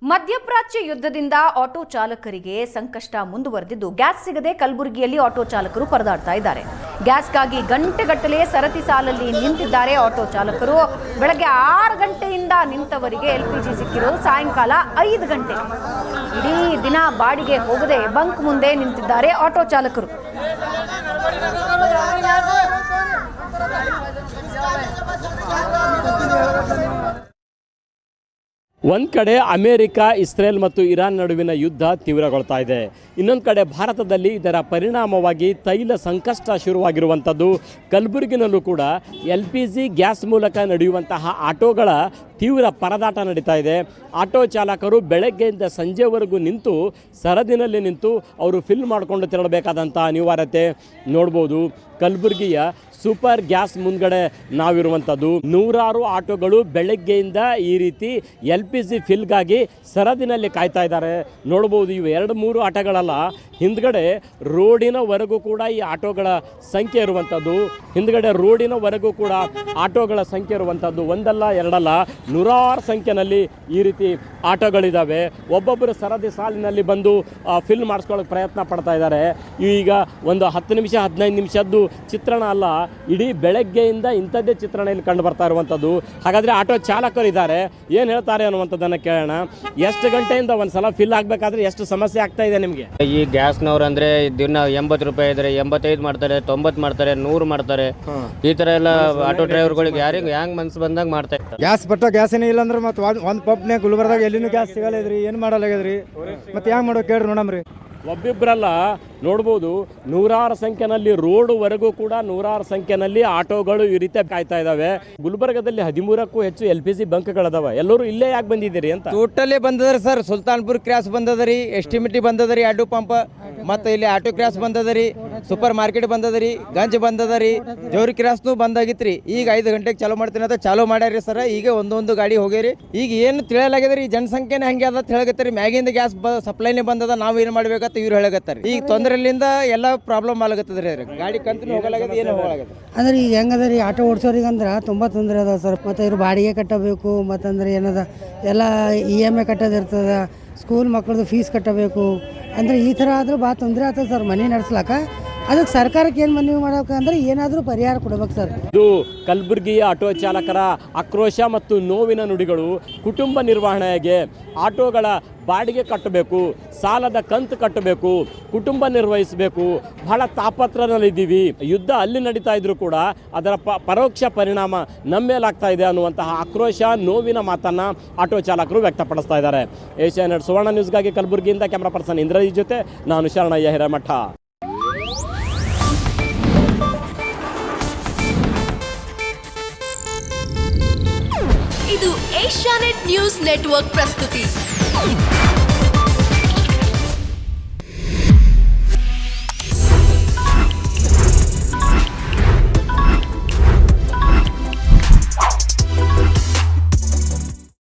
ಮಧ್ಯಪ್ರಾಚ್ಯ ಯುದ್ಧದಿಂದ ಆಟೋ ಚಾಲಕರಿಗೆ ಸಂಕಷ್ಟ ಮುಂದುವರೆದಿದ್ದು ಗ್ಯಾಸ್ ಸಿಗದೆ ಕಲಬುರಗಿಯಲ್ಲಿ ಆಟೋ ಚಾಲಕರು ಪರದಾಡ್ತಾ ಇದ್ದಾರೆ. ಗ್ಯಾಸ್ಗಾಗಿ ಗಂಟೆಗಟ್ಟಲೆ ಸರತಿ ಸಾಲಲ್ಲಿ ನಿಂತಿದ್ದಾರೆ ಆಟೋ ಚಾಲಕರು. ಬೆಳಗ್ಗೆ 6 ಗಂಟೆಯಿಂದ ನಿಂತವರಿಗೆ ಎಲ್ಪಿಜಿ ಸಿಕ್ಕಿರೋದು ಸಾಯಂಕಾಲ 5 ಗಂಟೆ. ಇಡೀ ದಿನ ಬಾಡಿಗೆ ಹೋಗದೆ ಬಂಕ್ ಮುಂದೆ ನಿಂತಿದ್ದಾರೆ ಆಟೋ ಚಾಲಕರು. ಒಂದು ಕಡೆ ಅಮೇರಿಕ, ಇಸ್ರೇಲ್ ಮತ್ತು ಇರಾನ್ ನಡುವಿನ ಯುದ್ಧ ತೀವ್ರಗೊಳ್ತಾ ಇದೆ. ಇನ್ನೊಂದು ಕಡೆ ಭಾರತದಲ್ಲಿ ಇದರ ಪರಿಣಾಮವಾಗಿ ತೈಲ ಸಂಕಷ್ಟ ಶುರುವಾಗಿರುವಂಥದ್ದು. ಕಲಬುರಗಿನಲ್ಲೂ ಕೂಡ LPG ಗ್ಯಾಸ್ ಮೂಲಕ ನಡೆಯುವಂತಹ ಆಟೋಗಳ ತೀವ್ರ ಪರದಾಟ ನಡೀತಾ ಇದೆ. ಆಟೋ ಚಾಲಕರು ಬೆಳಗ್ಗೆಯಿಂದ ಸಂಜೆವರೆಗೂ ನಿಂತು ಸರದಿನಲ್ಲಿ ನಿಂತು ಅವರು ಫಿಲ್ ಮಾಡಿಕೊಂಡು ತೆರಳಬೇಕಾದಂಥ ಅನಿವಾರ್ಯತೆ ನೋಡ್ಬೋದು. ಕಲಬುರಗಿಯ ಸೂಪರ್ ಗ್ಯಾಸ್ ಮುಂದ್ಗಡೆ ನಾವಿರುವಂಥದ್ದು. ನೂರಾರು ಆಟೋಗಳು ಬೆಳಗ್ಗೆಯಿಂದ ಈ ರೀತಿ LPG ಫಿಲ್ಗಾಗಿ ಸರದಿನಲ್ಲಿ ಕಾಯ್ತಾ ಇದ್ದಾರೆ. ನೋಡ್ಬೋದು, ಇವು 2-3 ಆಟೋಗಳಲ್ಲ, ಹಿಂದ್ಗಡೆ ರೋಡಿನವರೆಗೂ ಕೂಡ ಈ ಆಟೋಗಳ ಸಂಖ್ಯೆ ಇರುವಂಥದ್ದು. ಹಿಂದ್ಗಡೆ ರೋಡಿನವರೆಗೂ ಕೂಡ ಆಟೋಗಳ ಸಂಖ್ಯೆ ಇರುವಂಥದ್ದು. ಒಂದಲ್ಲ ಎರಡಲ್ಲ, ನೂರಾರು ಸಂಖ್ಯೆಯಲ್ಲಿ ಈ ರೀತಿ ಆಟೋಗಳಿದ್ದಾವೆ. ಒಬ್ಬೊಬ್ಬರು ಸರದಿ ಸಾಲಿನಲ್ಲಿ ಬಂದು ಫಿಲ್ ಮಾಡಿಸ್ಕೊಳ್ಳೋಕೆ ಪ್ರಯತ್ನ ಪಡ್ತಾ ಇದ್ದಾರೆ. ಈಗ ಒಂದು 10 ನಿಮಿಷ 15 ನಿಮಿಷದ್ದು ಚಿತ್ರಣ ಅಲ್ಲ, ಇಡೀ ಬೆಳಗ್ಗೆಯಿಂದ ಇಂಥದ್ದೇ ಚಿತ್ರಣ ಇಲ್ಲಿ ಕಂಡು ಬರ್ತಾ ಇರುವಂಥದ್ದು. ಹಾಗಾದರೆ ಆಟೋ ಚಾಲಕರು ಇದ್ದಾರೆ, ಏನು ಹೇಳ್ತಾರೆ ಅನ್ನುವಂಥದ್ದನ್ನು ಕೇಳೋಣ. ಎಷ್ಟು ಗಂಟೆಯಿಂದ ಒಂದು ಸಲ ಫಿಲ್ ಆಗಬೇಕಾದ್ರೆ ಎಷ್ಟು ಸಮಸ್ಯೆ ಆಗ್ತಾ ಇದೆ ನಿಮಗೆ? ಈ ಗ್ಯಾಸ್ನವ್ರು ಅಂದರೆ ದಿನ 80 ರೂಪಾಯಿ ಇದ್ದಾರೆ, 85 ಮಾಡ್ತಾರೆ, 90 ಮಾಡ್ತಾರೆ, 100 ಮಾಡ್ತಾರೆ. ಈ ಥರ ಎಲ್ಲ ಆಟೋ ಡ್ರೈವರ್ಗಳಿಗೆ ಯಾರಿಗೆ ಹ್ಯಾಂಗೆ ಮನ್ಸು ಬಂದಾಗ ಮಾಡ್ತಾ ಇರ್ತಾರೆ. ಗ್ಯಾಸ್ ಗ್ಯಾಸೇನೇ ಇಲ್ಲ ಅಂದ್ರೆ ಮತ್ತೆ ಒಂದು ಪಂಪ್ನಾಗ ಗುಲ್ಬರ್ದಾಗ ಎಲ್ಲಿನೂ ಗ್ಯಾಸ್ ಸಿಗಲ್ಲ ಇದ್ರಿ, ಏನು ಮಾಡಲಾಗ್ಯದ್ರಿ, ಮತ್ತೆ ಹೆಂಗೆ ಮಾಡೋ ಕೇಳ್ರಿ ನೋಡಮ್ರಿ. ಒಬ್ಬಿಬ್ಬರಲ್ಲ, ನೋಡ್ಬೋದು, ನೂರಾರು ಸಂಖ್ಯೆನಲ್ಲಿ ರೋಡ್ವರೆಗೂ ಕೂಡ ನೂರಾರು ಸಂಖ್ಯೆನಲ್ಲಿ ಆಟೋಗಳು ಈ ರೀತಿ ಕಾಯ್ತಾ ಇದ್ದಾವೆ. ಗುಲ್ಬರ್ಗದಲ್ಲಿ 13ಕ್ಕೂ ಹೆಚ್ಚು LPG ಬಂಕ್ಗಳದಾವೆ. ಎಲ್ಲರೂ ಇಲ್ಲೇ ಯಾಕೆ ಬಂದಿದ್ದೀರಿ ಅಂತ? ಟೋಟಲಿ ಬಂದದ್ರಿ ಸರ್. ಸುಲ್ತಾನ್ಪುರ್ ಕ್ರಾಸ್ ಬಂದದ್ರಿ, ಎಸ್ಟಿಮಿಟಿ ಬಂದದ್ರಿ, ಅಡ್ಡು ಪಂಪ್, ಮತ್ತು ಇಲ್ಲಿ ಆಟೋ ಕ್ರಾಸ್ ಬಂದದ್ರಿ, ಸೂಪರ್ ಮಾರ್ಕೆಟ್ ಬಂದದ್ರಿ, ಗಂಜ್ ಬಂದದ್ರಿ, ಜೋರಿ ಕ್ರಾಸ್ನು ಬಂದಾಗಿತ್ರಿ. ಈಗ 5 ಗಂಟೆಗೆ ಚಾಲೂ ಮಾಡ್ತೀನಿ ಅಂತ ಚಾಲೂ ಮಾಡ್ಯಾರಿ ಸರ್. ಈಗ ಒಂದೊಂದು ಗಾಡಿ ಹೋಗ್ಯಾರಿ. ಈಗ ಏನು ತಿಳಿಯಲಾಗ್ಯದ್ರಿ, ಜನಸಂಖ್ಯೆನೇ ಹಂಗೆ ಅದ ಹೇಳಕತ್ತಾರೆ. ಮ್ಯಾಗಿಂದ ಗ್ಯಾಸ್ ಸಪ್ಲೈನೇ ಬಂದದ, ನಾವು ಏನು ಮಾಡ್ಬೇಕಂತ ಇವ್ರು ಹೇಳಕತ್ತಾರೆ. ಈಗ ತೊಂದರೆಲಿಂದ ಎಲ್ಲ ಪ್ರಾಬ್ಲಮ್ ಆಗತ್ತದ್ರಿ. ಗಾಡಿ ಕಂತು ಹೋಗಲಾಗದ, ಏನು ಹೋಗಲಾಗದ. ಅಂದ್ರೆ ಈಗ ಹೆಂಗದ ರೀ, ಆಟೋ ಓಡಿಸೋರಿಗೆ ಅಂದ್ರೆ ತುಂಬ ತೊಂದರೆ ಅದ ಸರ್. ಮತ್ತು ಇವ್ರು ಬಾಡಿಗೆ ಕಟ್ಟಬೇಕು, ಮತ್ತಂದ್ರೆ ಏನದ ಎಲ್ಲ EMI ಕಟ್ಟೋದಿರ್ತದ, ಸ್ಕೂಲ್ ಮಕ್ಕಳದು ಫೀಸ್ ಕಟ್ಟಬೇಕು. ಅಂದರೆ ಈ ಥರ ಆದರೂ ಭಾಳ ತೊಂದರೆ ಆಗ್ತದೆ ಸರ್ ಮನೆ ನಡೆಸ್ಲಾಕ. ಅದಕ್ಕೆ ಸರ್ಕಾರಕ್ಕೆ ಏನು ಮನವಿ ಮಾಡಬೇಕಂದ್ರೆ ಏನಾದರೂ ಪರಿಹಾರ ಕೊಡ್ಬೇಕು ಸರ್. ಇದು ಕಲಬುರಗಿಯ ಆಟೋ ಚಾಲಕರ ಆಕ್ರೋಶ ಮತ್ತು ನೋವಿನ ನುಡಿಗಳು. ಕುಟುಂಬ ನಿರ್ವಹಣೆಗೆ ಆಟೋಗಳ ಬಾಡಿಗೆ ಕಟ್ಟಬೇಕು, ಸಾಲದ ಕಂತು ಕಟ್ಟಬೇಕು, ಕುಟುಂಬ ನಿರ್ವಹಿಸಬೇಕು, ಬಹಳ ತಾಪತ್ರದಲ್ಲಿದ್ದೀವಿ. ಯುದ್ಧ ಅಲ್ಲಿ ನಡೀತಾ ಇದ್ರು ಕೂಡ ಅದರ ಪರೋಕ್ಷ ಪರಿಣಾಮ ನಮ್ಮ ಮೇಲಾಗ್ತಾ ಇದೆ ಅನ್ನುವಂತಹ ಆಕ್ರೋಶ, ನೋವಿನ ಮಾತನ್ನು ಆಟೋ ಚಾಲಕರು ವ್ಯಕ್ತಪಡಿಸ್ತಾ ಇದ್ದಾರೆ. ಏಷ್ಯಾನೆಟ್ ಸುವರ್ಣ ನ್ಯೂಸ್ಗಾಗಿ ಕಲಬುರಗಿಯಿಂದ ಕ್ಯಾಮ್ರಾ ಪರ್ಸನ್ ಇಂದ್ರಜಿತ್ ಜೊತೆ ನಾನು ಶರಣಯ್ಯ ಹಿರೇಮಠ. ಇದು ಏಷ್ಯಾನೆಟ್ ನ್ಯೂಸ್ ನೆಟ್ವರ್ಕ್ ಪ್ರಸ್ತುತಿ.